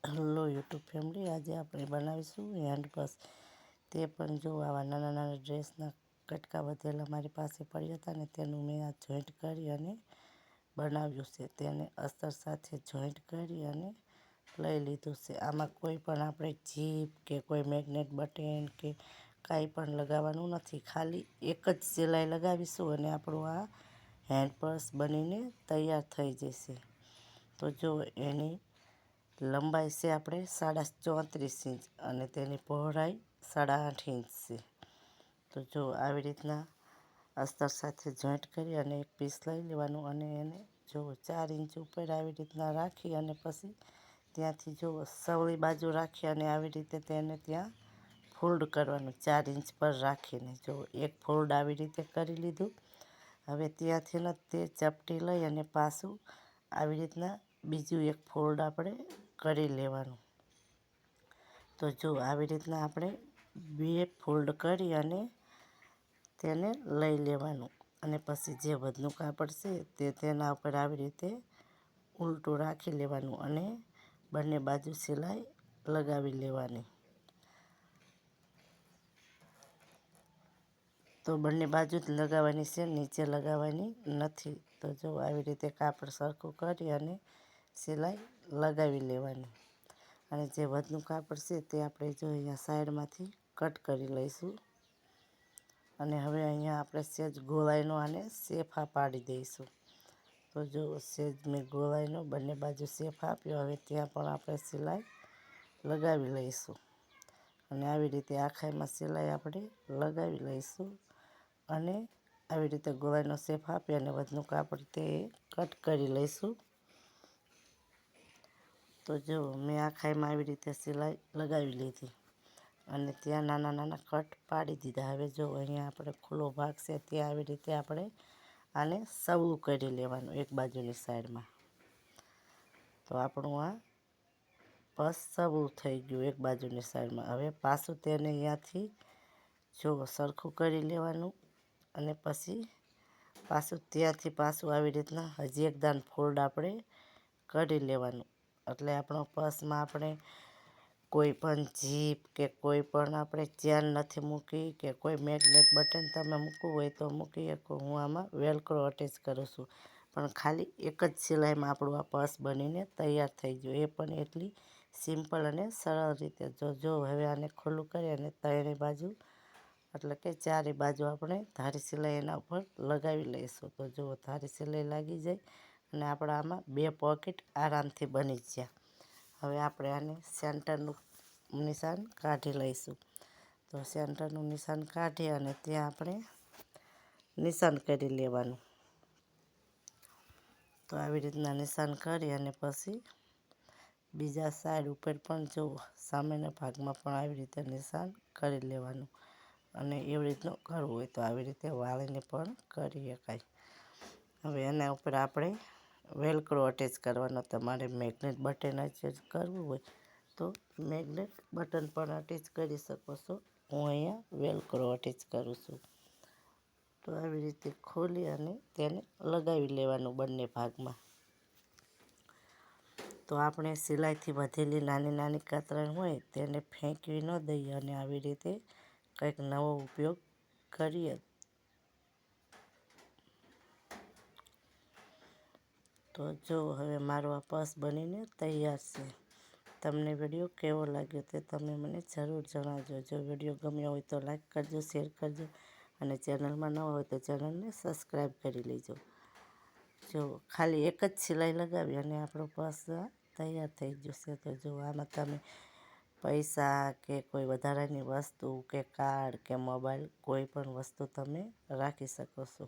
Hello YouTube family, આજે આપણે બનાવીશું હેન્ડ પર્સ. તે પણ જો આવા નાના નાના ડ્રેસના કટકા વધેલા મારી પાસે પડ્યા હતા ને તેનું મેં આ જોઈન્ટ કરી અને બનાવ્યું છે. તેને અસ્તર સાથે જોઈન્ટ કરી અને લઈ લીધું છે. આમાં કોઈ પણ આપણે જીપ કે કોઈ મેગ્નેટ બટન કે કાંઈ પણ લગાવવાનું નથી. ખાલી એક જ સિલાઈ લગાવીશું અને આપણું આ હેન્ડ પર્સ બનીને તૈયાર થઈ જશે. તો જો એની લંબાઈ છે આપણે 34.5 ઇંચ અને તેની પહોળાઈ 8.5 ઇંચ છે. તો જો આવી રીતના અસ્તર સાથે જોઈન્ટ કરી અને એક પીસ લઈ લેવાનું અને એને જો 4 ઇંચ ઉપર આવી રીતના રાખી અને પછી ત્યાંથી જો સવળી બાજુ રાખી અને આવી રીતે તેને ત્યાં ફોલ્ડ કરવાનું 4 ઇંચ પર રાખીને. જો એક ફોલ્ડ આવી રીતે કરી લીધું. હવે ત્યાંથી ને તે ચપટી લઈ અને પાછું આવી રીતના બીજું એક ફોલ્ડ આપણે કરી લેવાનું. તો જો આવી રીતના આપણે 2 ફોલ્ડ કરી અને તેને લઈ લેવાનું અને પછી જે વધનું કાપડ છે તે તેના ઉપર આવી રીતે ઉલટું રાખી લેવાનું અને બંને બાજુ સિલાઈ લગાવી લેવાની. તો બંને બાજુ જ લગાવવાની છે, નીચે લગાવવાની નથી. તો જો આવી રીતે કાપડ સરખું કરી અને સિલાઈ લગાવી લેવાની. અને જે વધનું કાપડ છે તે આપણે જો અહીંયા સાઈડમાંથી કટ કરી લઈશું. અને હવે અહીંયા આપણે સેજ ગોળાઈનો આને શેફા પાડી દઈશું. તો જો સેજ મેં ગોળાઈનો બંને બાજુ શેફ આપ્યો. હવે ત્યાં પણ આપણે સિલાઈ લગાવી લઈશું અને આવી રીતે આખાઈમાં સિલાઈ આપણે લગાવી લઈશું અને આવી રીતે ગોળાઈનો શેપ આપી અને વધનું કાપડ તે કટ કરી લઈશું. તો જો મેં આખાઈમાં આવી રીતે સિલાઈ લગાવી લીધી અને ત્યાં નાના નાના કટ પાડી દીધા. હવે જો અહીંયા આપણે ખુલ્લો ભાગ છે ત્યાં આવી રીતે આપણે આને સવલું કરી લેવાનું એક બાજુની સાઈડમાં. તો આપણું આ પર્સ સવલું થઈ ગયું એક બાજુની સાઈડમાં. હવે પાછું તેને અહીંયાથી જો સરખું કરી લેવાનું અને પછી પાછું ત્યાંથી પાછું આવી રીતના હજી એક દાન ફોલ્ડ આપણે કરી લેવાનું. એટલે આપણો પર્સમાં આપણે કોઈ પણ જીપ કે કોઈ પણ આપણે ચેન નથી મૂકી કે કોઈ મેગ્નેટ બટન તમે મૂકવું હોય તો મૂકી શકો. હું આમાં વેલ્ક્રો અટેચ કરું છું. પણ ખાલી એક જ સિલાઈમાં આપણું આ પર્સ બનીને તૈયાર થઈ ગયું. એ પણ એટલી સિમ્પલ અને સરળ રીતે. જો હવે આને ખુલ્લું કરી અને ત્રણેય બાજુ એટલે કે ચારે બાજુ આપણે ધારી સિલાઈ એના ઉપર લગાવી લઈશું. તો જો ધારી સિલાઈ લાગી જાય અને આપણા આમાં 2 પોકેટ આરામથી બની ગયા. હવે આપણે આને સેન્ટરનું નિશાન કાઢી લઈશું. તો સેન્ટરનું નિશાન કાઢી અને ત્યાં આપણે નિશાન કરી લેવાનું. તો આવી રીતના નિશાન કરી અને પછી બીજા સાઈડ ઉપર પણ જો સામેના ભાગમાં પણ આવી રીતે નિશાન કરી લેવાનું. અને એવી રીતનું કરવું હોય તો આવી રીતે વાળીને પણ કરી શકાય. હવે એના ઉપર આપણે વેલ્ક્રો અટેચ કરવાનો. તમારે મેગ્નેટ બટન અટેચ કરવું હોય તો મેગ્નેટ બટન પણ અટેચ કરી શકો છો. હું અહીંયા વેલ્ક્રો અટેચ કરું છું. તો આવી રીતે ખોલી અને તેને લગાવી લેવાનું બંને ભાગમાં. તો આપણે સિલાઈથી વધેલી નાની નાની કાતરણ હોય તેને ફેંકવી ન દઈએ અને આવી રીતે કંઈક નવો ઉપયોગ કરીએ. તો જો હવે મારો આ પર્સ બનીને તૈયાર છે. તમને વિડીયો કેવો લાગ્યો તે તમે મને જરૂર જણાવજો. જો વિડીયો ગમ્યો હોય તો લાઈક કરજો, શેર કરજો અને ચેનલમાં ન હોય તો ચેનલને સબસ્ક્રાઈબ કરી લેજો. જો ખાલી એક જ સિલાઈ લગાવી અને આપણો પર્સ તૈયાર થઈ જશે. તો જો આમાં તમે પૈસા કે કોઈ વધારાની વસ્તુ કે કાર્ડ કે મોબાઈલ કોઈ પણ વસ્તુ તમે રાખી શકો છો.